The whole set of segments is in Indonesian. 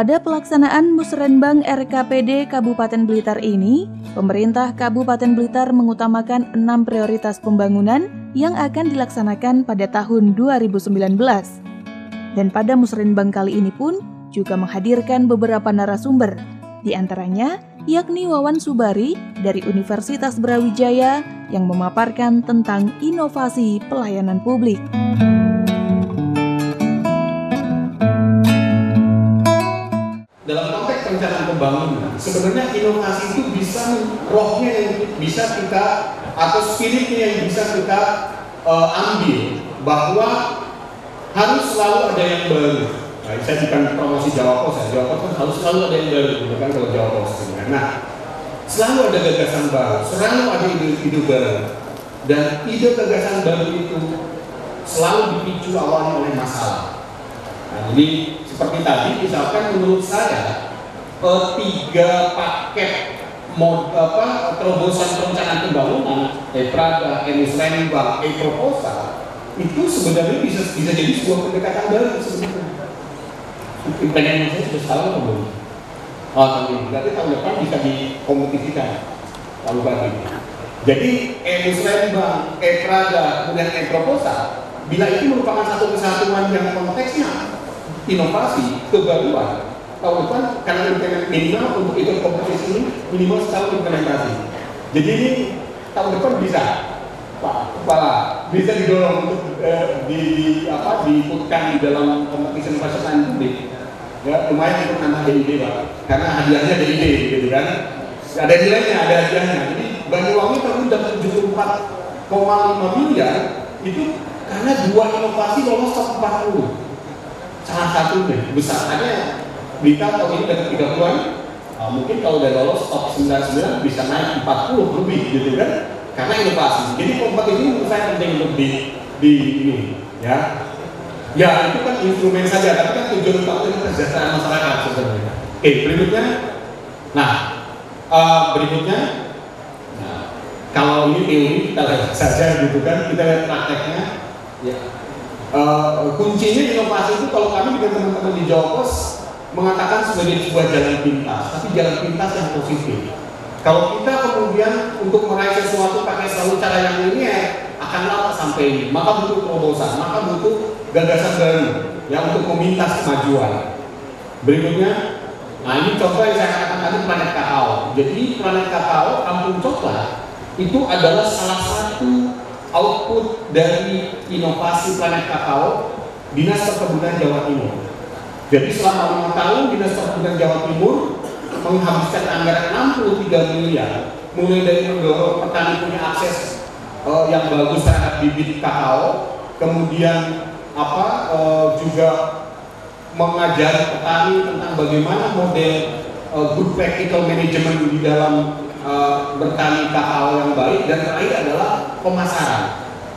Pada pelaksanaan Musrenbang RKPD Kabupaten Blitar ini, pemerintah Kabupaten Blitar mengutamakan 6 prioritas pembangunan yang akan dilaksanakan pada tahun 2019. Dan pada Musrenbang kali ini pun juga menghadirkan beberapa narasumber, di antaranya yakni Wawan Subari dari Universitas Brawijaya yang memaparkan tentang inovasi pelayanan publik. Dalam konteks perencanaan pembangunan, sebenarnya inovasi itu bisa rohnya yang bisa kita atau spiritnya yang bisa kita ambil, bahwa harus selalu ada yang baru. Nah, saya bukan promosi Jawa Pos, Jawa Pos kan harus selalu ada yang baru, bukan kalau Jawa Pos. Nah, selalu ada gagasan baru, selalu ada ide-ide baru, dan ide gagasan baru itu selalu dipicu awalnya oleh masalah. Nah, jadi seperti tadi, misalkan menurut saya 3 paket terobosan perencanaan pembangunan, Prada, Musrenbang, proposal, itu sebenarnya bisa jadi sebuah pendekatan baru sebenarnya. Pengen saya sudah salah atau belum? Oh, tapi berarti tahun depan bisa dikompetisikan lalu bagi. Jadi Musrenbang, Prada, kemudian proposal, bila itu merupakan satu kesatuan yang konteksnya inovasi, kebaruan, tahun depan karena minimal untuk ikut kompetisi ini minimal setahun implementasi. Jadi ini tahun depan bisa, Pak Kepala, bisa didorong untuk diikutkan di dalam kompetisi inovasi publik. Ya, lumayan untuk nambah ide, Pak, karena hadiahnya ada ide, gitu kan? Ada nilainya, ada hadiahnya. Jadi Banyuwangi tahun 74,5 miliar itu karena 2 inovasi lolos top 40. Salah satunya besarnya Blitar tahun ini dapat 30-an, mungkin kalau udah lolos top 99 bisa naik 40 lebih, gitu kan? Karena inovasi. Jadi kompetisi ini menurut saya penting untuk di ini, ya. Ya itu kan instrumen saja, tapi kan tujuan utamanya kesejahteraan masyarakat sebenarnya. Oke, berikutnya. Nah, kalau ini teori kita lihat saja, gitu kan? Kita lihat prakteknya. Ya. Kuncinya inovasi itu kalau kami dengan teman-teman di Jawa Pos mengatakan sebagai sebuah jalan pintas, tapi jalan pintas yang positif. Kalau kita kemudian untuk meraih sesuatu pakai selalu cara yang linear, akan lama sampai ini. Maka butuh terobosan, maka butuh gagasan baru yang untuk memintas kemajuan. Berikutnya, nah ini contoh yang saya katakan tadi, Planet Kakao. Jadi Planet Kakao, Kampung Coklat, itu adalah salah satu output dari inovasi Planet Kakao Dinas Perkebunan Jawa Timur. Jadi selama 5 tahun Dinas Perkebunan Jawa Timur menghabiskan anggaran 63 miliar, mulai dari mendorong petani punya akses yang bagus terhadap bibit kakao, kemudian juga mengajari petani tentang bagaimana model good practical management di dalam bertani kakao yang baik, dan terakhir adalah pemasaran.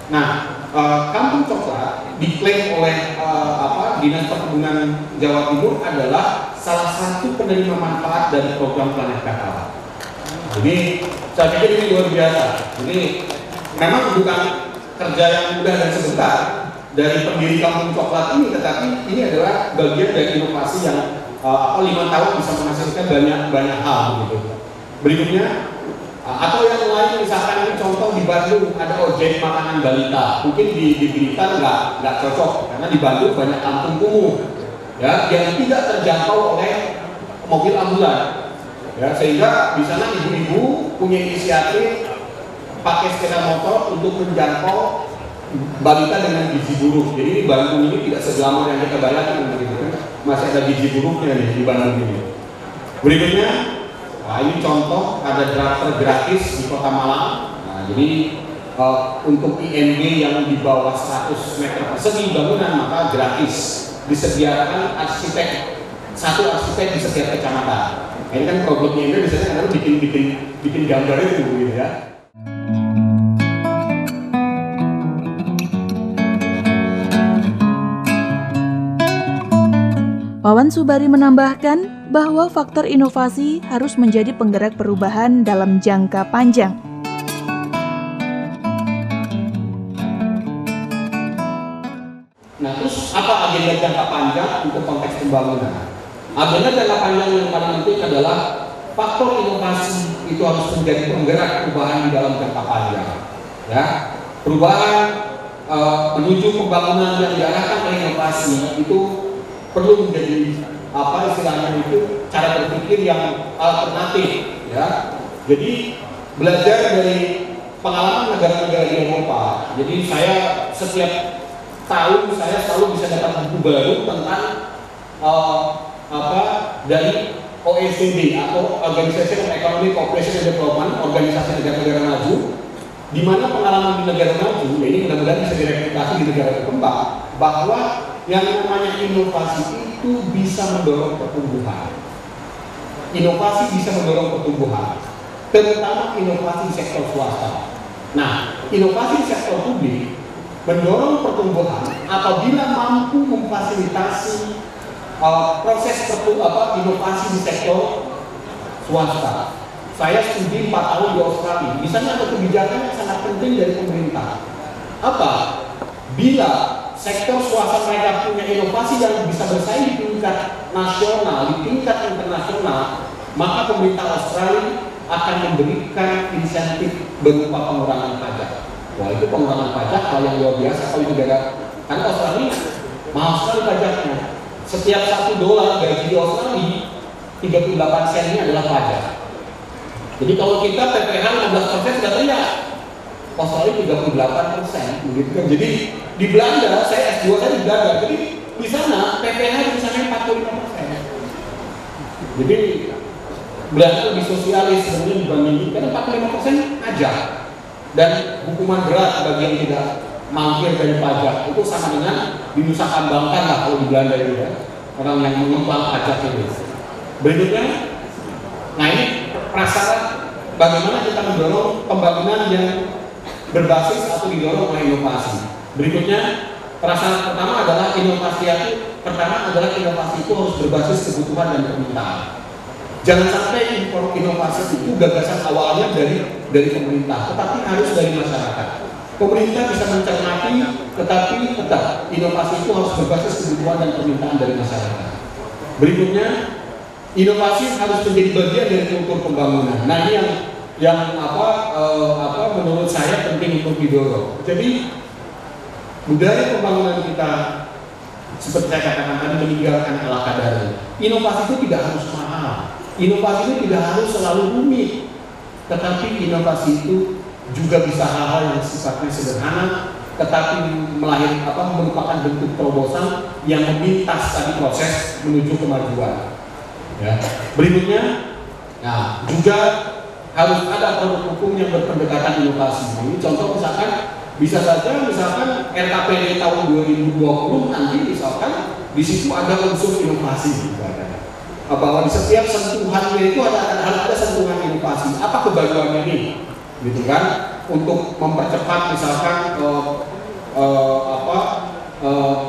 Nah, Kampung Coklat diklaim oleh Dinas Perkebunan Jawa Timur adalah salah satu penerima manfaat dari program Planet Kakao. Jadi saya pikir ini luar biasa. Jadi memang bukan kerja yang mudah dan sebentar dari pendiri Kampung Coklat ini, tetapi ini adalah bagian dari inovasi yang 5 tahun bisa menghasilkan banyak hal, gitu. Berikutnya, atau yang lain, misalkan ini contoh di Bandung ada ojek makanan balita. Mungkin di Blitar nggak cocok karena di Bandung banyak kampung kumuh, ya, yang tidak terjangkau oleh mobil ambulan, ya, sehingga di sana ibu-ibu punya inisiatif pakai sepeda motor untuk menjangkau balita dengan gizi buruk. Jadi Bandung ini tidak seglamor yang kita bayangkan, masih ada gizi buruknya nih di Bandung ini. Berikutnya, nah ini contoh ada drafter gratis di Kota Malang. Nah, jadi untuk IMB yang di bawah 100 meter persegi bangunan maka gratis, disediakan satu arsitek di setiap kecamatan. Nah, ini kan problem IMB biasanya kan bikin gambar itu, gitu ya. Wawan Subari menambahkan bahwa faktor inovasi harus menjadi penggerak perubahan dalam jangka panjang. Nah, terus apa agenda jangka panjang untuk konteks pembangunan? agenda jangka panjang yang paling penting adalah faktor inovasi itu harus menjadi penggerak perubahan di dalam jangka panjang. Ya, perubahan menuju pembangunan yang diarahkan oleh inovasi itu perlu menjadi apa istilahnya itu cara berpikir yang alternatif. Ya, jadi belajar dari pengalaman negara-negara di Eropa. Jadi saya setiap tahun saya selalu bisa dapat buku baru tentang dari OECD atau Organization of Economic Cooperation and Development, organisasi negara-negara maju, di mana pengalaman di negara maju, ini mudah-mudahan bisa direplikasi di negara berkembang, bahwa yang namanya inovasi itu bisa mendorong pertumbuhan. Inovasi bisa mendorong pertumbuhan, terutama inovasi sektor swasta. Nah, inovasi sektor publik mendorong pertumbuhan apabila mampu memfasilitasi proses inovasi di sektor swasta. Saya studi 4 tahun di Australia. Di sana ada kebijakan yang sangat penting dari pemerintah. Apa? Bila sektor swasta mereka punya inovasi yang bisa bersaing di tingkat nasional, di tingkat internasional, maka pemerintah Australia akan memberikan insentif berupa pengurangan pajak. Wah, itu pengurangan pajak hal yang luar biasa kalau negara. Karena Australia mahal sekali pajaknya. Setiap $1 gaji di Australia, 38 sennya adalah pajak. Jadi kalau kita PPh 15% sudah teriak, Australia 38%, begitu kan? Jadi di Belanda, saya S2 saya di Belanda, jadi di sana PPh misalnya 45%. Jadi Belanda lebih sosialis sebenarnya dibanding karena 45% pajak dan hukuman berat bagi yang tidak mangkir dari pajak itu sama dengan dinusakambangkan lah kalau di Belanda itu ya, orang yang mengemplang pajak itu. Berikutnya, nah ini prasyarat bagaimana kita mendorong pembangunan yang berbasis atau didorong oleh inovasi. Berikutnya, prasyarat pertama adalah inovasi itu harus berbasis kebutuhan dan permintaan. Jangan sampai inovasi itu gagasan awalnya dari pemerintah, tetapi harus dari masyarakat. Pemerintah bisa mencermati, tetapi tetap inovasi itu harus berbasis kebutuhan dan permintaan dari masyarakat. Berikutnya, inovasi harus menjadi bagian dari kultur pembangunan. Nah, ini yang menurut saya penting untuk didorong. Jadi budaya pembangunan kita seperti saya katakan tadi meninggalkan ala kadarnya. Inovasi itu tidak harus mahal. Inovasi itu tidak harus selalu rumit. Tetapi inovasi itu juga bisa hal-hal yang sifatnya sederhana, tetapi merupakan bentuk terobosan yang memintas tadi proses menuju kemajuan. Ya. Berikutnya, nah juga harus ada produk hukum yang berpendekatan inovasi. Ini contoh bisa saja RKPD tahun 2020 nanti misalkan di situ ada unsur inovasi. Bahwa di setiap sentuhannya itu ada sentuhan inovasi. Apa kebaruannya ini? Gitu kan? Untuk mempercepat misalkan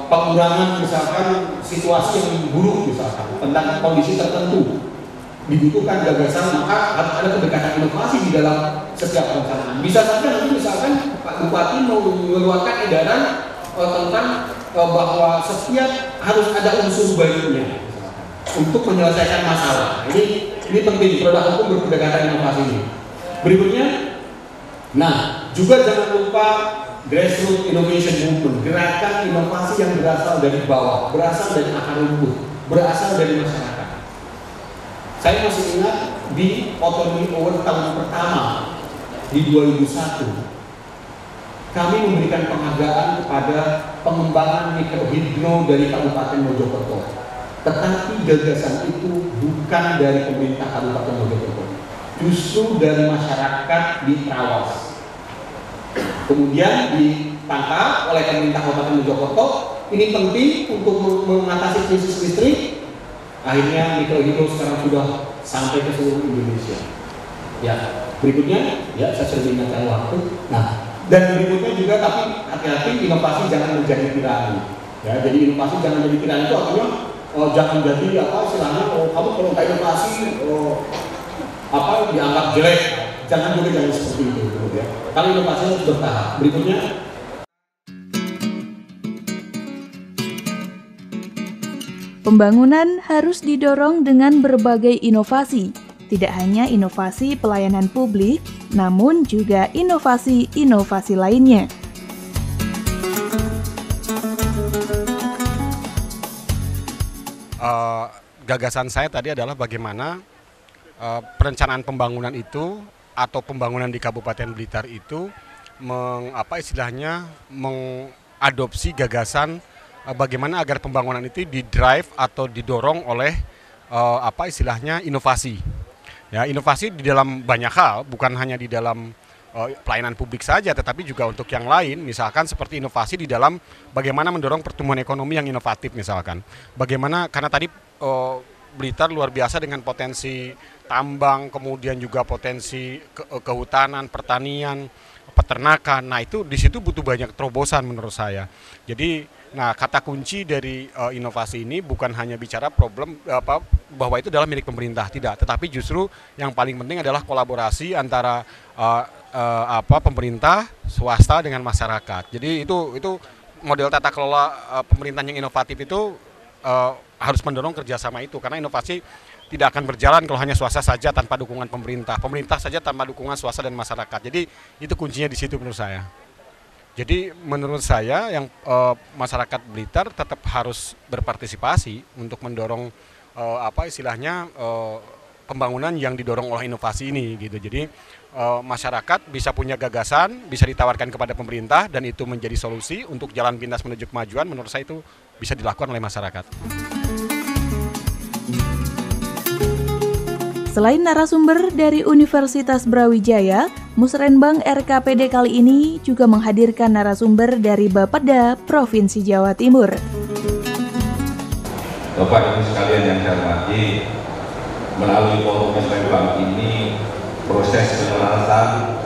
pengurangan misalkan situasi yang buruk misalkan tentang kondisi tertentu dibutuhkan gagasan, maka harus ada pendekatan inovasi di dalam setiap perencanaan. Bisa saja nanti misalkan Pak Bupati mau mengeluarkan edaran tentang bahwa setiap harus ada unsur barunya untuk menyelesaikan masalah. Ini penting, produk hukum berpendekatan inovasi ini. Berikutnya, nah juga jangan lupa grassroots innovation movement, gerakan inovasi yang berasal dari bawah, berasal dari akar rumput, berasal dari masyarakat. Saya masih ingat di Autonomy Award tahun pertama di 2001, kami memberikan penghargaan kepada pengembangan mikrohidro dari Kabupaten Mojokerto. Tetapi gagasan itu bukan dari pemerintah Kabupaten Mojokerto, justru dari masyarakat di Trawas. Kemudian ditangkap oleh pemerintah Kabupaten Mojokerto. Ini penting untuk mengatasi krisis listrik. Akhirnya mikrohidro sekarang sudah sampai ke seluruh Indonesia. Ya, berikutnya, ya saya sudah ingatkan waktu. Nah, dan berikutnya juga, tapi hati-hati inovasi jangan menjadi tirani. Ya, jadi inovasi jangan menjadi tirani itu artinya jangan jadi istilahnya kamu kalau nggak inovasi dianggap jelek. Jangan seperti itu. Ya. Kalau inovasi harus bertahap. Berikutnya. Pembangunan harus didorong dengan berbagai inovasi, tidak hanya inovasi pelayanan publik, namun juga inovasi-inovasi lainnya. Gagasan saya tadi adalah bagaimana perencanaan pembangunan itu atau pembangunan di Kabupaten Blitar itu mengadopsi gagasan bagaimana agar pembangunan itu didrive atau didorong oleh inovasi. Ya, inovasi di dalam banyak hal, bukan hanya di dalam pelayanan publik saja, tetapi juga untuk yang lain, misalkan seperti inovasi di dalam bagaimana mendorong pertumbuhan ekonomi yang inovatif misalkan. Bagaimana, karena tadi Blitar luar biasa dengan potensi tambang, kemudian juga potensi kehutanan, pertanian, peternakan. Nah, itu di situ butuh banyak terobosan menurut saya. Jadi, kata kunci dari inovasi ini bukan hanya bicara problem bahwa itu adalah milik pemerintah, tidak, tetapi justru yang paling penting adalah kolaborasi antara pemerintah, swasta dengan masyarakat. Jadi itu model tata kelola pemerintahan yang inovatif itu harus mendorong kerjasama itu, karena inovasi tidak akan berjalan kalau hanya swasta saja tanpa dukungan pemerintah, pemerintah saja tanpa dukungan swasta dan masyarakat. Jadi itu kuncinya di situ menurut saya. Jadi menurut saya yang masyarakat Blitar tetap harus berpartisipasi untuk mendorong pembangunan yang didorong oleh inovasi ini gitu. Jadi masyarakat bisa punya gagasan, bisa ditawarkan kepada pemerintah dan itu menjadi solusi untuk jalan pintas menuju kemajuan. Menurut saya itu bisa dilakukan oleh masyarakat. Selain narasumber dari Universitas Brawijaya, Musrenbang RKPD kali ini juga menghadirkan narasumber dari Bapeda Provinsi Jawa Timur. Bapak Ibu sekalian yang saya hormati, melalui forum Musrenbang ini, proses penyelesaian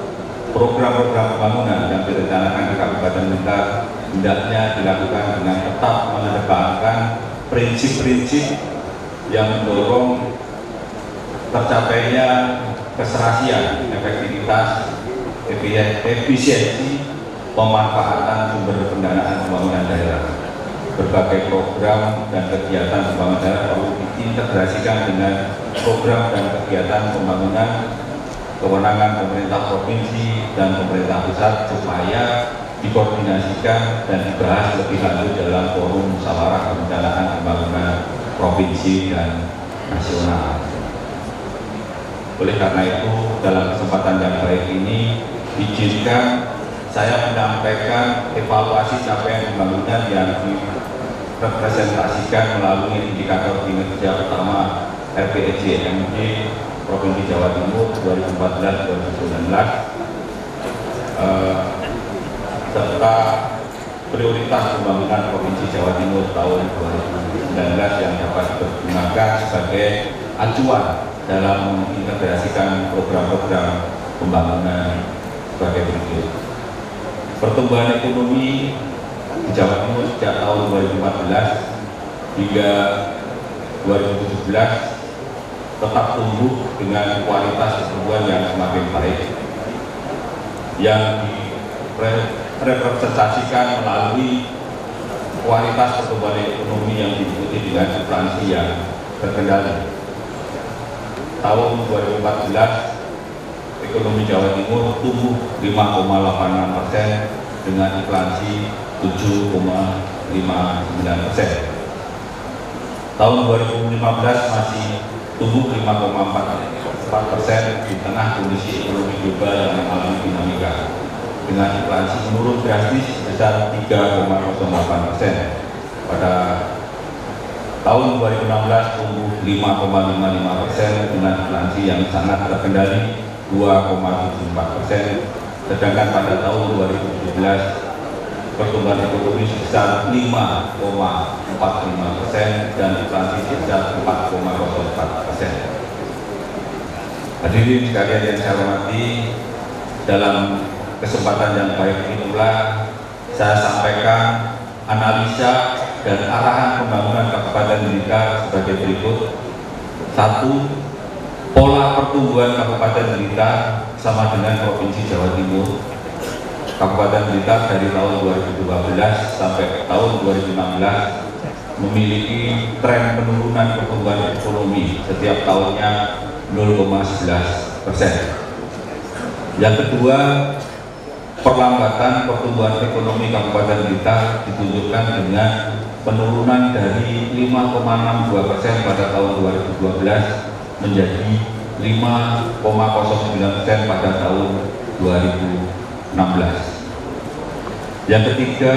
program-program pembangunan yang direncanakan di Kabupaten Blitar hendaknya dilakukan dengan tetap mengedepankan prinsip-prinsip yang mendorong tercapainya keserasian, efektivitas, efisiensi pemanfaatan sumber pendanaan pembangunan daerah. Berbagai program dan kegiatan pembangunan daerah perlu diintegrasikan dengan program dan kegiatan pembangunan kewenangan pemerintah provinsi dan pemerintah pusat supaya dikoordinasikan dan dibahas lebih lanjut dalam forum musyawarah perencanaan pembangunan provinsi dan nasional. Oleh karena itu, dalam kesempatan yang baik ini, izinkan saya menyampaikan evaluasi capaian pembangunan yang direpresentasikan melalui indikator kinerja utama RPJMD Provinsi Jawa Timur 2014-2019 serta prioritas pembangunan Provinsi Jawa Timur tahun 2019 yang dapat digunakan sebagai acuan dalam mengintegrasikan program-program pembangunan sebagai berikut. Pertumbuhan ekonomi di Jawa Timur sejak tahun 2014 hingga 2017 tetap tumbuh dengan kualitas pertumbuhan yang semakin baik yang direpresentasikan melalui kualitas pertumbuhan ekonomi yang diikuti dengan inflasi yang terkendali. Tahun 2014 ekonomi Jawa Timur tumbuh 5,86% dengan inflasi 7,59%. Tahun 2015 masih tumbuh 5,44% di tengah kondisi ekonomi global yang mengalami dinamika dengan inflasi menurun drastis sebesar 3,08%. Pada tahun 2016 tumbuh 5,55% dengan inflasi yang sangat terkendali 2,74%, sedangkan pada tahun 2017 pertumbuhan ekonomi sebesar 5,45% dan inflasi sebesar 4,04%. Hadirin sekalian yang saya hormati, dalam kesempatan yang baik ini pula saya sampaikan analisa dan arahan pembangunan Kabupaten Blitar sebagai berikut. 1. Pola pertumbuhan Kabupaten Blitar sama dengan Provinsi Jawa Timur. Kabupaten Blitar dari tahun 2012 sampai tahun 2016 memiliki tren penurunan pertumbuhan ekonomi setiap tahunnya 0,11%. Yang kedua, perlambatan pertumbuhan ekonomi Kabupaten Blitar ditunjukkan dengan penurunan dari 5,62% pada tahun 2012 menjadi 5,09% pada tahun 2016. Yang ketiga,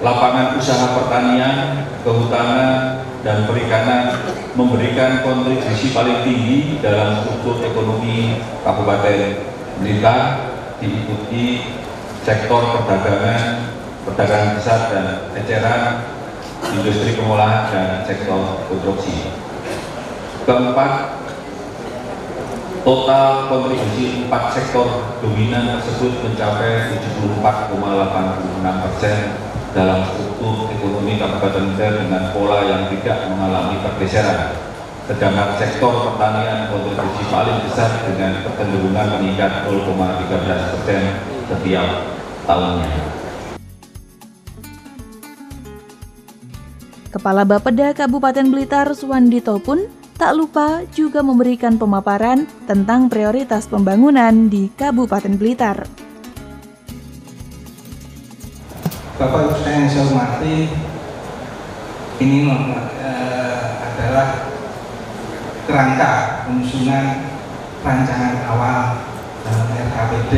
lapangan usaha pertanian, kehutanan, dan perikanan memberikan kontribusi paling tinggi dalam struktur ekonomi Kabupaten Blitar, diikuti sektor perdagangan, perdagangan besar dan eceran, industri pengolahan, dan sektor konstruksi. Keempat, total kontribusi 4 sektor dominan tersebut mencapai 74,86% dalam struktur ekonomi Kabupaten Blitar dengan pola yang tidak mengalami pergeseran. Sedangkan sektor pertanian kontribusi paling besar dengan kecenderungan meningkat 0,13% setiap tahunnya. Kepala Bapeda Kabupaten Blitar Suwandito pun tak lupa juga memberikan pemaparan tentang prioritas pembangunan di Kabupaten Blitar. Bapak Ibu yang saya hormati, ini adalah kerangka penyusunan rancangan awal RKPD.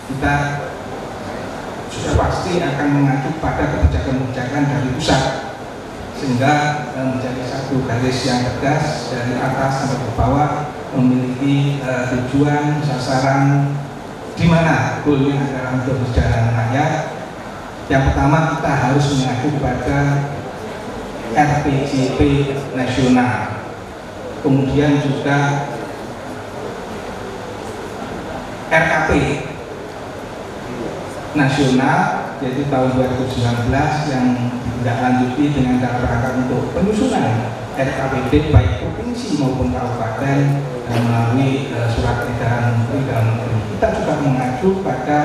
Kita sudah pasti akan mengacu pada kebijakan-kebijakan dari pusat, sehingga menjadi satu garis yang tegas dari atas sampai ke bawah, memiliki tujuan, sasaran, di mana goalnya adalah untuk kesejahteraan rakyat. Yang pertama, kita harus mengacu pada RPJP nasional, kemudian juga RKP nasional, yaitu tahun 2019 yang ditindaklanjuti dengan dalam rangka untuk penyusunan RKPD baik provinsi maupun kabupaten dan melalui surat edaran Menteri Dalam Negeri. Kita juga mengacu pada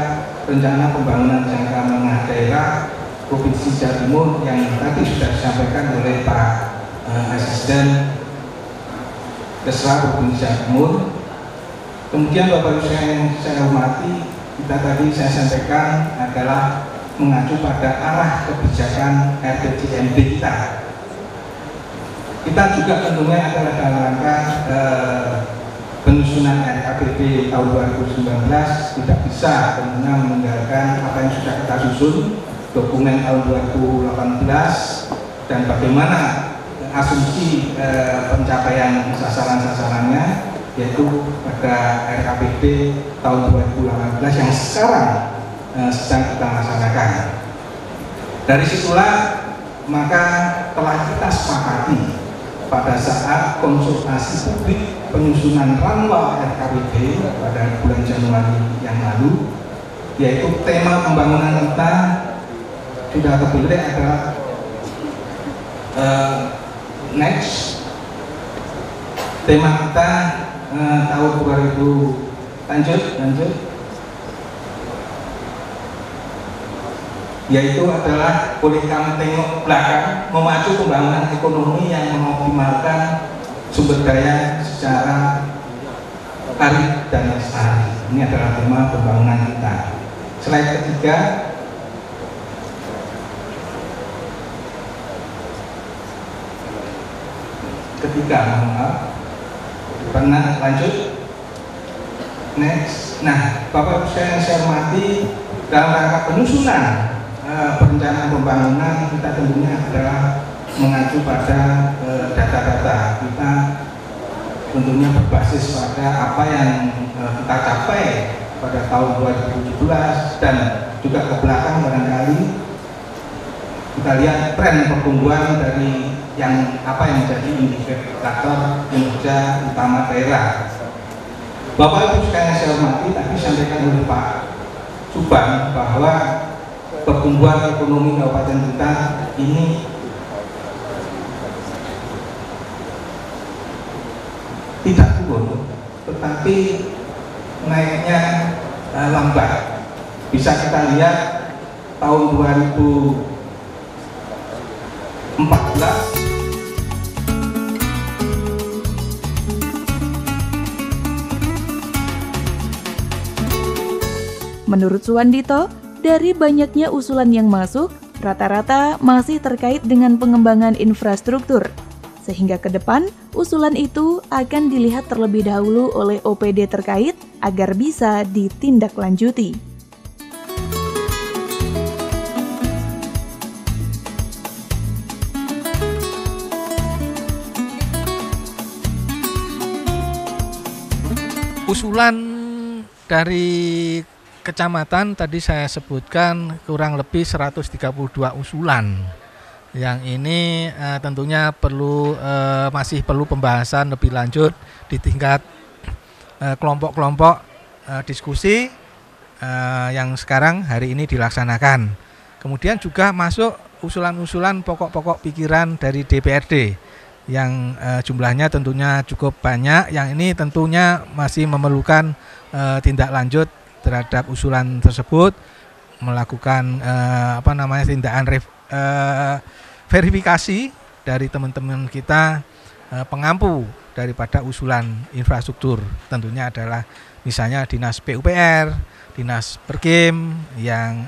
rencana pembangunan jangka menengah daerah Provinsi Jawa Timur yang tadi sudah disampaikan oleh Pak Asisten Kesra Provinsi Jawa Timur. Kemudian Bapak Ibu yang saya hormati, kita tadi saya sampaikan adalah mengacu pada arah kebijakan RPJMD kita. Kita juga tentunya adalah dalam rangka penyusunan RKPD tahun 2019 tidak bisa tentunya meninggalkan apa yang sudah kita susun, dokumen tahun 2018 dan bagaimana asumsi pencapaian sasaran-sasarannya, yaitu pada RKPD tahun 2018 yang sekarang sedang kita laksanakan. Dari situlah maka telah kita sepakati pada saat konsultasi publik penyusunan ranwa RKPD pada bulan Januari yang lalu, yaitu tema pembangunan kita sudah terpilih adalah next. Tema kita tahun 2000 lanjut yaitu adalah pulihkan tengok belakang, memacu pembangunan ekonomi yang mengoptimalkan sumber daya secara arif dan lestari. Ini adalah tema pembangunan kita. Slide ketiga, pernah lanjut. Next. Nah, Bapak Ibu yang saya hormati, dalam rangka penyusunan perencanaan pembangunan kita tentunya adalah mengacu pada data-data. Kita tentunya berbasis pada apa yang kita capai pada tahun 2017 dan juga ke belakang barangkali kita lihat tren pertumbuhan dari yang apa yang menjadi indikator kinerja utama daerah. Bapak Ibu sekalian saya hormati, tadi disampaikan oleh Pak Subang bahwa pertumbuhan ekonomi Kabupaten Blitar ini tidak turun, tetapi naiknya lambat. Bisa kita lihat tahun 2017 Menurut Suwandito, dari banyaknya usulan yang masuk, rata-rata masih terkait dengan pengembangan infrastruktur. Sehingga ke depan, usulan itu akan dilihat terlebih dahulu oleh OPD terkait agar bisa ditindaklanjuti. Usulan dari kecamatan tadi saya sebutkan kurang lebih 132 usulan. Yang ini tentunya masih perlu pembahasan lebih lanjut di tingkat kelompok-kelompok diskusi yang sekarang hari ini dilaksanakan. Kemudian juga masuk usulan-usulan pokok-pokok pikiran dari DPRD yang jumlahnya tentunya cukup banyak. Yang ini tentunya masih memerlukan tindak lanjut terhadap usulan tersebut, melakukan tindakan verifikasi dari teman-teman kita pengampu daripada usulan infrastruktur. Tentunya adalah misalnya Dinas PUPR, Dinas Perkim yang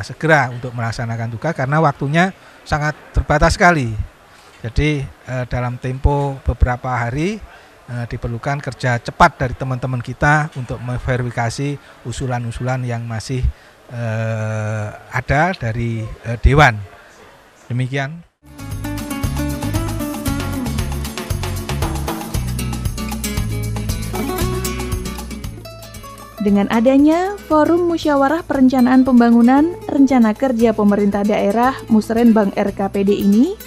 segera untuk melaksanakan tugas karena waktunya sangat terbatas sekali. Jadi dalam tempo beberapa hari diperlukan kerja cepat dari teman-teman kita untuk memverifikasi usulan-usulan yang masih ada dari Dewan. Demikian. Dengan adanya Forum Musyawarah Perencanaan Pembangunan Rencana Kerja Pemerintah Daerah Musrenbang RKPD ini,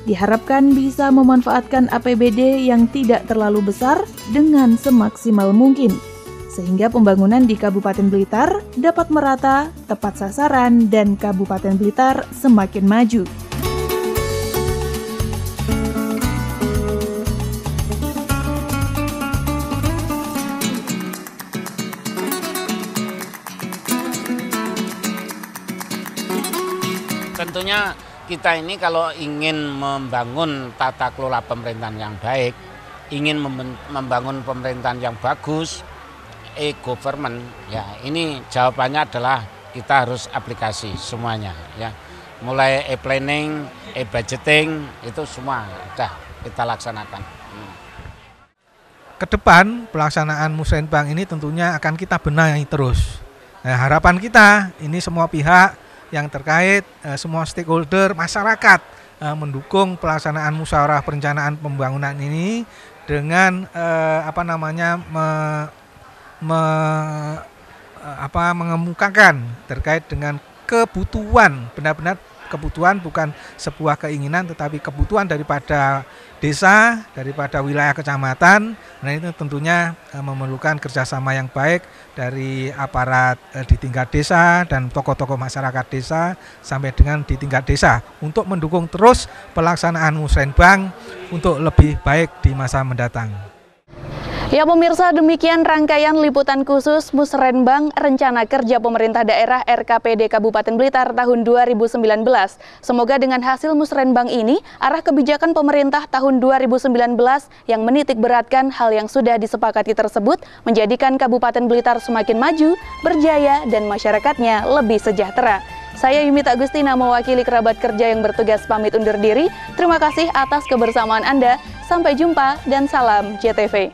diharapkan bisa memanfaatkan APBD yang tidak terlalu besar dengan semaksimal mungkin, sehingga pembangunan di Kabupaten Blitar dapat merata, tepat sasaran, dan Kabupaten Blitar semakin maju. Tentunya kita ini kalau ingin membangun tata kelola pemerintahan yang baik, ingin membangun pemerintahan yang bagus, e-government, ya ini jawabannya adalah kita harus aplikasi semuanya, ya. Mulai e-planning, e-budgeting, itu semua sudah kita laksanakan. Kedepan pelaksanaan Musrenbang ini tentunya akan kita benahi terus. Nah, harapan kita ini semua pihak yang terkait, semua stakeholder masyarakat mendukung pelaksanaan musyawarah perencanaan pembangunan ini dengan mengemukakan terkait dengan kebutuhan, benar-benar kebutuhan, bukan sebuah keinginan tetapi kebutuhan daripada desa, daripada wilayah kecamatan. Nah, itu tentunya memerlukan kerjasama yang baik dari aparat di tingkat desa dan tokoh-tokoh masyarakat desa sampai dengan di tingkat desa untuk mendukung terus pelaksanaan Musrenbang untuk lebih baik di masa mendatang. Ya pemirsa, demikian rangkaian liputan khusus Musrenbang Rencana Kerja Pemerintah Daerah RKPD Kabupaten Blitar tahun 2019. Semoga dengan hasil Musrenbang ini, arah kebijakan pemerintah tahun 2019 yang menitik beratkan hal yang sudah disepakati tersebut menjadikan Kabupaten Blitar semakin maju, berjaya, dan masyarakatnya lebih sejahtera. Saya Yumita Agustina mewakili kerabat kerja yang bertugas pamit undur diri. Terima kasih atas kebersamaan Anda. Sampai jumpa dan salam JTV.